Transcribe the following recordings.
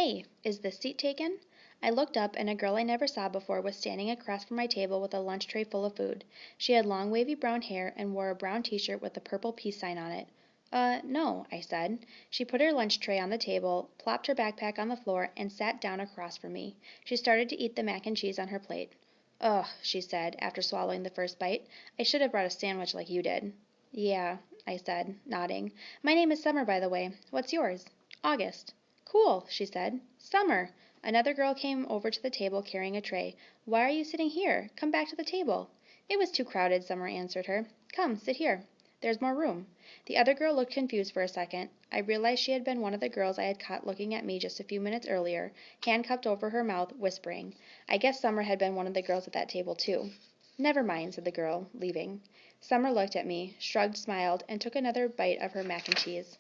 Hey, is this seat taken? I looked up, and a girl I never saw before was standing across from my table with a lunch tray full of food. She had long wavy brown hair and wore a brown t-shirt with a purple peace sign on it. No, I said. She put her lunch tray on the table, plopped her backpack on the floor, and sat down across from me. She started to eat the mac and cheese on her plate. Ugh, she said, after swallowing the first bite. I should have brought a sandwich like you did. Yeah, I said, nodding. My name is Summer, by the way. What's yours? August. Cool, she said. Summer. Another girl came over to the table carrying a tray. Why are you sitting here? Come back to the table. It was too crowded, Summer answered her. Come, sit here. There's more room. The other girl looked confused for a second. I realized she had been one of the girls I had caught looking at me just a few minutes earlier, hand cupped over her mouth, whispering. I guess Summer had been one of the girls at that table, too. Never mind, said the girl, leaving. Summer looked at me, shrugged, smiled, and took another bite of her mac and cheese.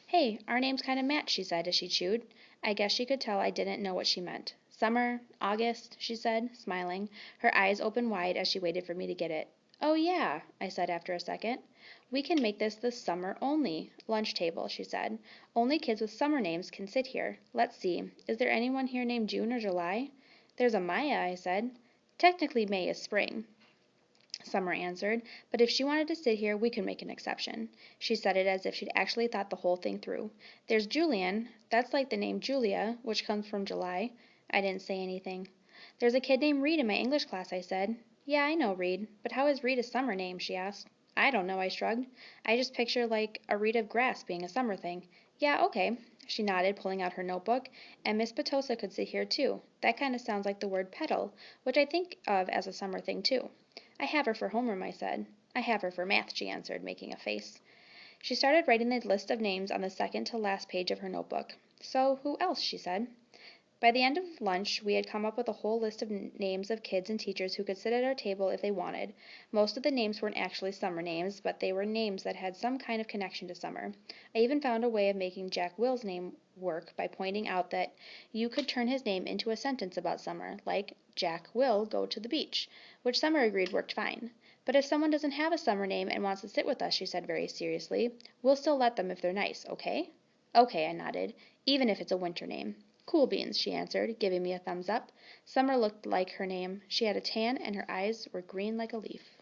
Hey, our names kind of match, she said as she chewed. I guess she could tell I didn't know what she meant. Summer, August, she said, smiling. Her eyes opened wide as she waited for me to get it. Oh, yeah, I said after a second. We can make this the summer-only lunch table, she said. Only kids with summer names can sit here. Let's see, is there anyone here named June or July? There's a Maya, I said. Technically, May is spring, Summer answered, but if she wanted to sit here, we could make an exception. She said it as if she'd actually thought the whole thing through. There's Julian. That's like the name Julia, which comes from July. I didn't say anything. There's a kid named Reed in my English class, I said. Yeah, I know Reed, but how is Reed a summer name, she asked. I don't know, I shrugged. I just picture like a reed of grass being a summer thing. Yeah, okay. She nodded, pulling out her notebook. And Miss Petosa could sit here, too. That kind of sounds like the word petal, which I think of as a summer thing, too. I have her for homeroom, I said. I have her for math, she answered, making a face. She started writing the list of names on the second to last page of her notebook. So, who else, she said. By the end of lunch, we had come up with a whole list of names of kids and teachers who could sit at our table if they wanted. Most of the names weren't actually summer names, but they were names that had some kind of connection to summer. I even found a way of making Jack Will's name work by pointing out that you could turn his name into a sentence about summer, like, Jack will go to the beach, which Summer agreed worked fine. But if someone doesn't have a summer name and wants to sit with us, she said very seriously, we'll still let them if they're nice, okay? Okay, I nodded, even if it's a winter name. Cool beans, she answered, giving me a thumbs up. Summer looked like her name. She had a tan, and her eyes were green like a leaf.